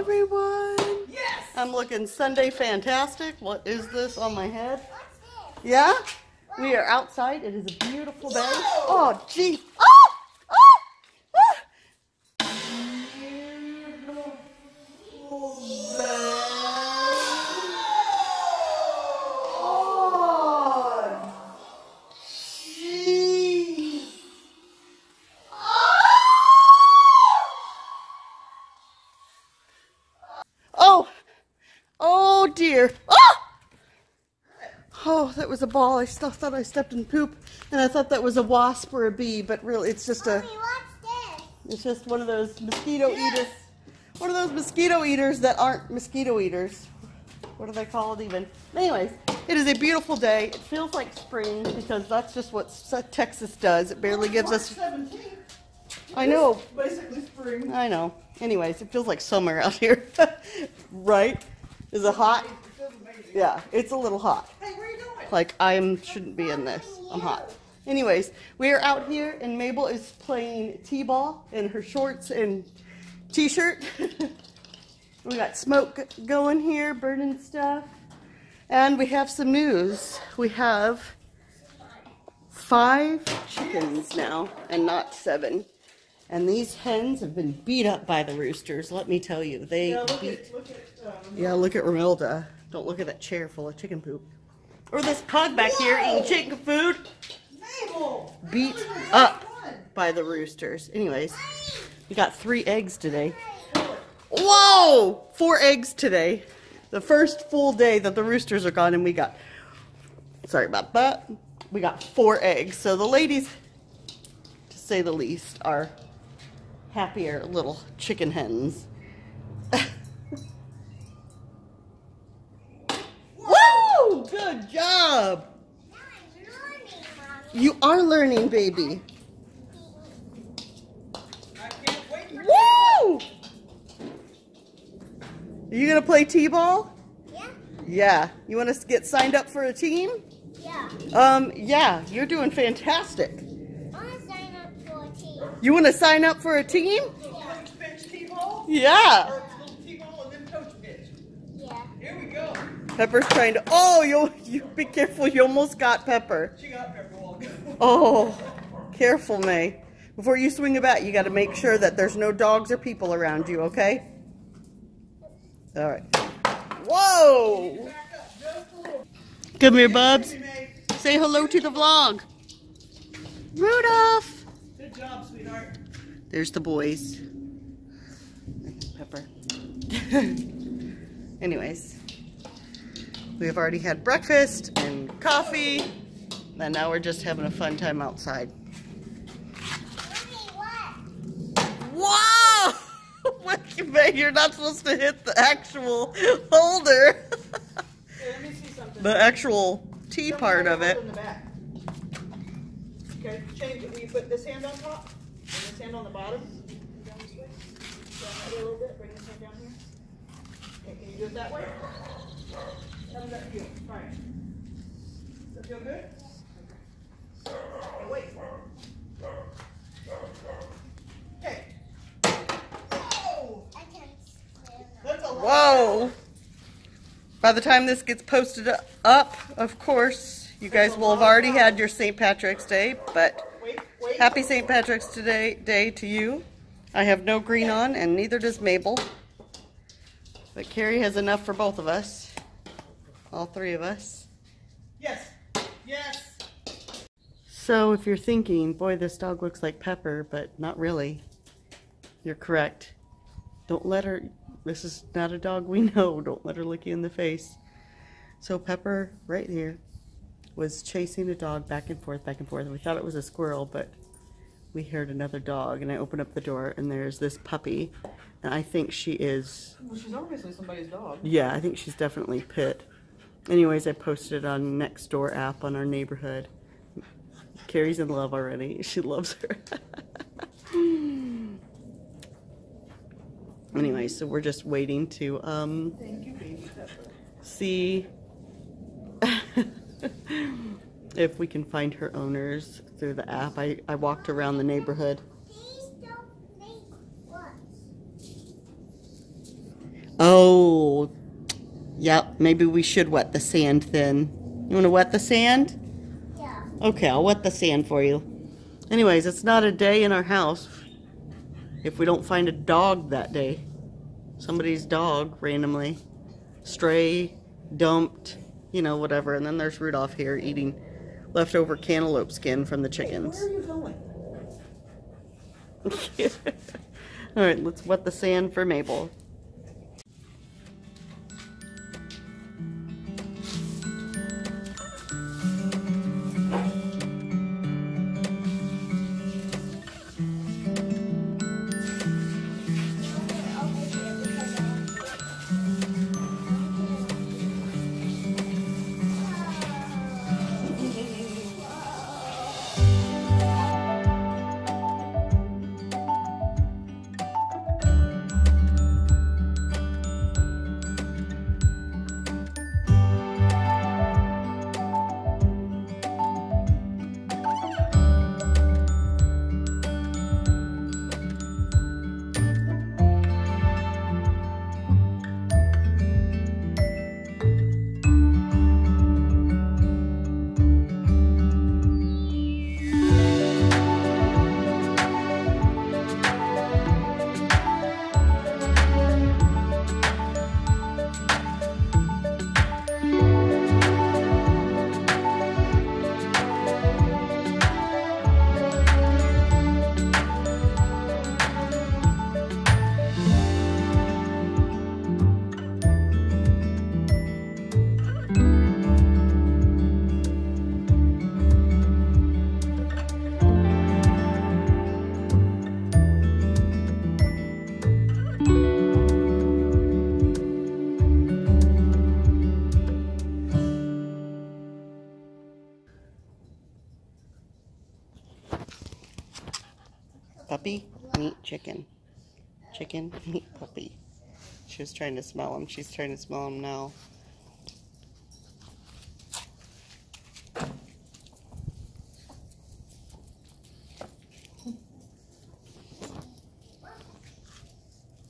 everyone. Yes! I'm looking Sunday fantastic. What is this on my head? Yeah? We are outside. It is a beautiful day. Oh, gee. Oh! Oh! Oh! Oh, oh dear. Oh! Oh, that was a ball. I still thought I stepped in poop, and I thought that was a wasp or a bee, but really it's just a... Mommy, what's this? It's just one of those mosquito eaters. One of those mosquito eaters that aren't mosquito eaters. What do they call it even? Anyways, it is a beautiful day. It feels like spring because that's just what Texas does. It barely gives us... 17th. I know. Basically spring. I know. Anyways, it feels like summer out here. Right? Is it hot? Yeah, it's a little hot. Hey, where are you going? Like, shouldn't be in this. I'm hot. Anyways, we are out here, and Mabel is playing t-ball in her shorts and t-shirt. We got smoke going here, burning stuff. And we have some news. We have 5 chickens now, and not 7. And these hens have been beat up by the roosters, let me tell you. They Yeah, look at Romilda. Don't look at that chair full of chicken poop. Or this pug back here eating chicken food. Mabel! Beat up by the roosters. Anyways, we got 3 eggs today. Whoa! 4 eggs today. The first full day that the roosters are gone, and we got, sorry about that, we got 4 eggs. So the ladies, to say the least, are happier little chicken hens. Woo! Good job! You are learning, baby. I can't wait for Woo! Are you gonna play t-ball? Yeah. Yeah. You want to get signed up for a team? Yeah. Yeah. You're doing fantastic. I want to sign up for a team. You want to sign up for a team? coach pitch t-ball? Yeah. Or little t-ball and then coach pitch. Yeah. Here we go. Pepper's trying to. Oh, you be careful. You almost got Pepper. She got Pepper Walk. Oh, careful, May. Before you swing a bat, you got to make sure that there's no dogs or people around you. Okay? All right. Whoa! Come here, Bubs. Say hello to the vlog. Rudolph. Good job, sweetheart. There's the boys. Pepper. Anyways, we have already had breakfast and coffee, and now we're just having a fun time outside. Whoa! You're not supposed to hit the actual holder. Hey, let me see something. The actual T part of it. In the back. Okay, change it. Will you put this hand on top and this hand on the bottom? Down this way. Down that way a little bit. Bring this hand down here. Okay, can you do it that way? How does that feel? Try it. Does that feel good? Okay. Hey, wait. Okay. Whoa! I can stand up. That's a lot. Whoa! By the time this gets posted up, of course, you guys will have already had your St. Patrick's Day, but Wait. happy St. Patrick's Day to you. I have no green on, and neither does Mabel. But Carrie has enough for both of us. All 3 of us. Yes. Yes. So if you're thinking, boy, this dog looks like Pepper, but not really, you're correct. Don't let her, this is not a dog we know, don't let her lick you in the face. So Pepper, right here, was chasing a dog back and forth, and we thought it was a squirrel, but we heard another dog, and I opened up the door, and there's this puppy, and I think she is... Well, she's obviously somebody's dog. Yeah, I think she's definitely Pit. Anyways, I posted it on Nextdoor app on our neighborhood. Carrie's in love already. She loves her. Anyway, so we're just waiting to Thank you, baby Pepper. see if we can find her owners through the app. I walked around the neighborhood. Please don't make what? Oh, yep. Maybe we should wet the sand then. You want to wet the sand? Yeah. Okay, I'll wet the sand for you. Anyways, it's not a day in our house if we don't find a dog that day. Somebody's dog randomly. Stray, dumped, you know, whatever. And then there's Rudolph here eating leftover cantaloupe skin from the chickens. Hey, where are you going? All right, let's wet the sand for Mabel. Puppy, meat, chicken. Chicken, meat, puppy. She was trying to smell them. She's trying to smell them now.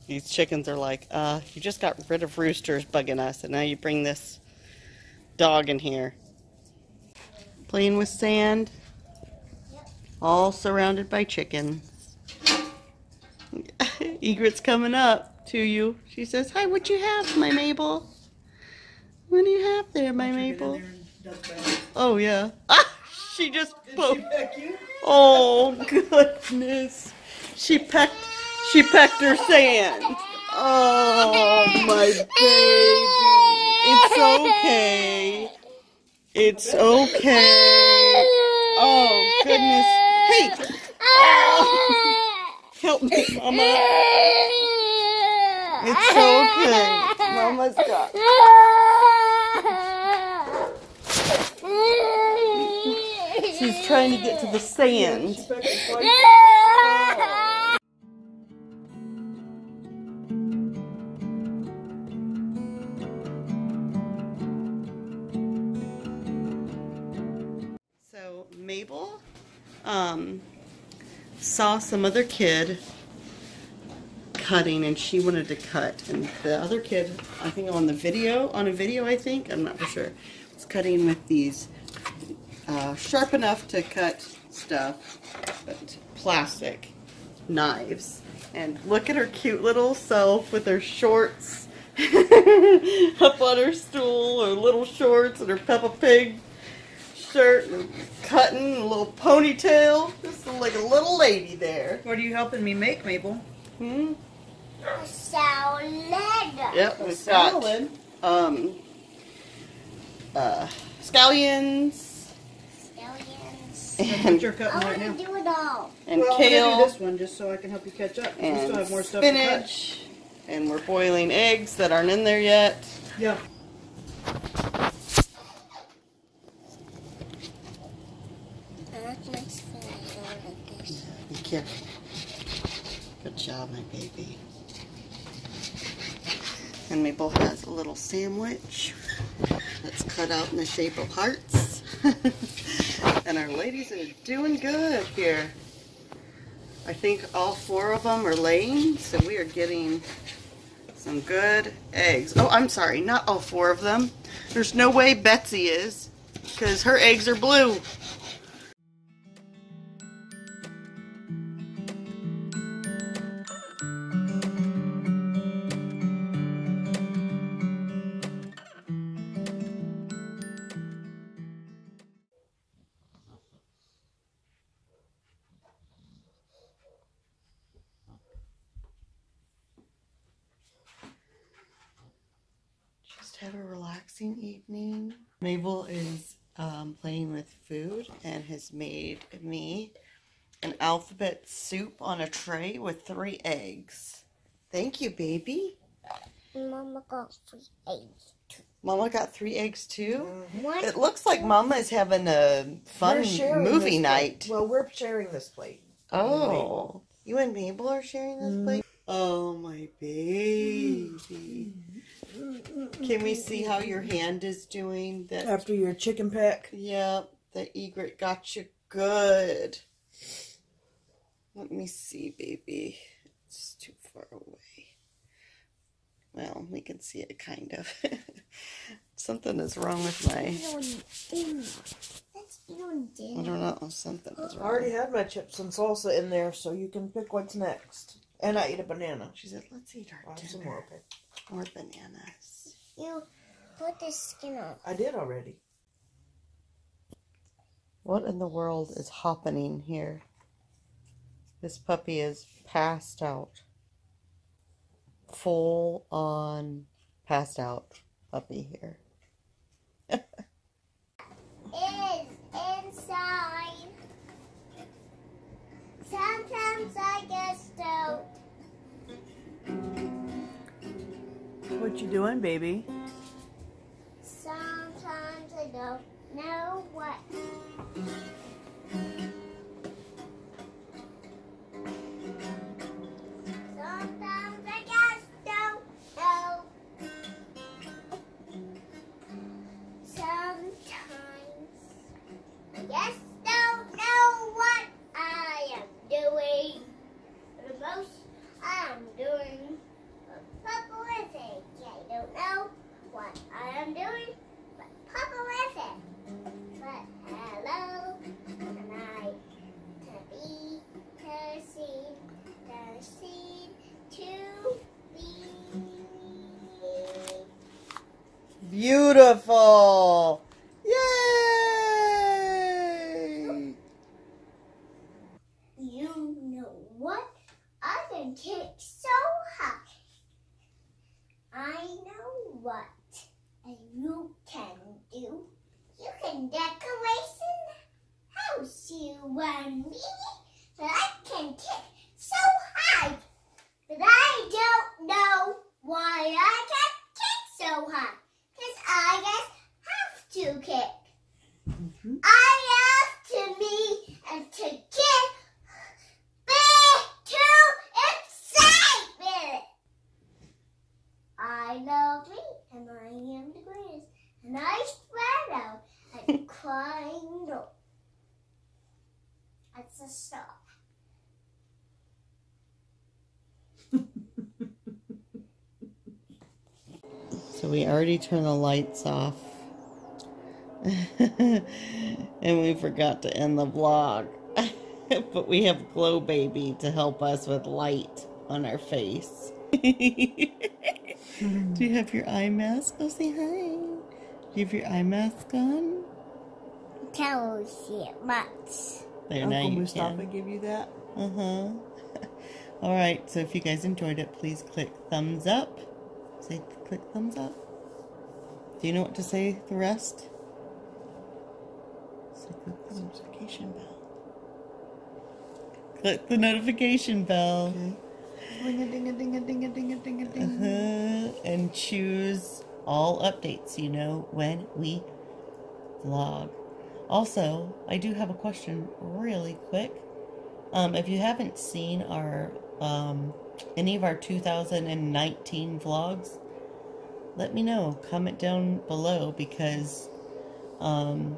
These chickens are like, you just got rid of roosters bugging us, and now you bring this dog in here. Playing with sand, all surrounded by chickens. Egret's coming up to you. She says, hi, what you have, my Mabel? What do you have there, my Mabel? Oh, yeah. Ah, she just poked. Oh, goodness. She pecked her sand. Oh, my baby. It's okay. It's okay. Oh, goodness. Hey. Oh. Help me, Mama. It's okay. Mama's got it. She's trying to get to the sand. So Mabel saw some other kid cutting and she wanted to cut, and the other kid, I think on a video I think, I'm not for sure, was cutting with these sharp enough to cut stuff, but plastic knives. And look at her cute little self with her shorts up on her stool, her little shorts and her Peppa Pig shirt, and cutting a little ponytail. Just like a little lady there. What are you helping me make, Mabel? A salad. Yep, we've got scallions. And You're cutting I right now. want to do it all. And Well, I'm kale. gonna do this one just so I can help you catch up. We And still have more stuff to cut. spinach. And we're boiling eggs that aren't in there yet. Yeah. Be careful. Good job, my baby. And Mabel has a little sandwich that's cut out in the shape of hearts. And our ladies are doing good here. I think all 4 of them are laying, so we are getting some Some good eggs. Oh, I'm sorry, not all 4 of them. There's no way Betsy is, because her eggs are blue. Just have a relaxing evening. Mabel is playing with food and has made me an alphabet soup on a tray with 3 eggs. Thank you, baby. Mama got 3 eggs too. Mama got 3 eggs too? What? It looks like Mama is having a fun movie night. Well, we're sharing this plate. Oh, you and Mabel are sharing this plate? Oh, my baby. Can we see how your hand is doing? That After your chicken peck. Yep, the egret got you good. Let me see, baby. It's too far away. Well, we can see it kind of. Something is wrong with my... I don't know. Something is I wrong. already had my chips and salsa in there, so you can pick what's next. And I eat a banana. She said, let's eat our dinner. Some more, okay. More bananas. You put the skin on. I did already. What in the world is happening here? This puppy is passed out. Full on passed out puppy here. Is inside. Sometimes I just don't. What you doing, baby? Sometimes I don't know what. Sometimes I just don't know. Sometimes I just don't know what I am doing. The most I am doing. Papa with it. I don't know what I am doing, but Papa with it. But hello, and I to be, to see, to be. Beautiful! Yay! You know what? I can kick so high. I know what you can do. You can decorate the house, you and me. But I can kick so high. But I don't know why I can kick so high. Because I just have to kick. I have to me and to kick. Be too excited. I love me, and I am the greatest. And I spread out and climbed up. That's a stop. So we already turned the lights off. And we forgot to end the vlog. But we have Glow Baby to help us with light on our face. Do you have your eye mask? Oh, say hi. Do you have your eye mask on? Can't see it much. There, Uncle now you Mustafa can. give you that? Uh-huh. Alright, so if you guys enjoyed it, please click thumbs up. Say click thumbs up. Do you know what to say the rest? Say click the notification bell. Click the notification bell. Okay. Ding-a-ding-a-ding-a-ding-a-ding-a-ding. And choose all updates, you know, when we vlog. Also, I do have a question really quick. If you haven't seen our any of our 2019 vlogs, let me know. Comment down below, because we're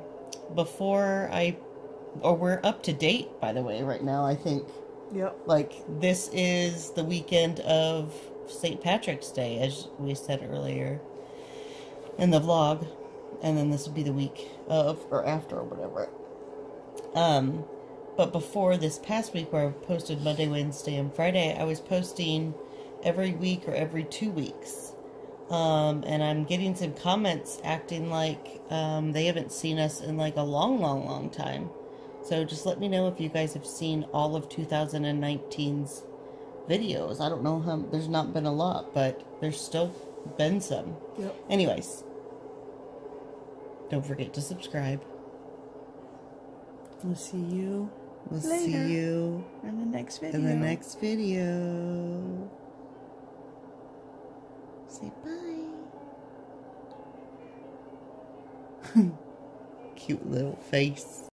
up to date, by the way, right now, I think. Yep. Like, this is the weekend of St. Patrick's Day, as we said earlier in the vlog. And then this will be the week of, or after, or whatever. But before this past week where I posted Monday, Wednesday, and Friday, I was posting every week or every 2 weeks. And I'm getting some comments acting like they haven't seen us in like a long time. So just let me know if you guys have seen all of 2019's videos. I don't know how, there's not been a lot, but there's still been some. Yep. Anyways, don't forget to subscribe. We'll see you We'll later see you in the next video. in the next video. Say bye. Cute little face.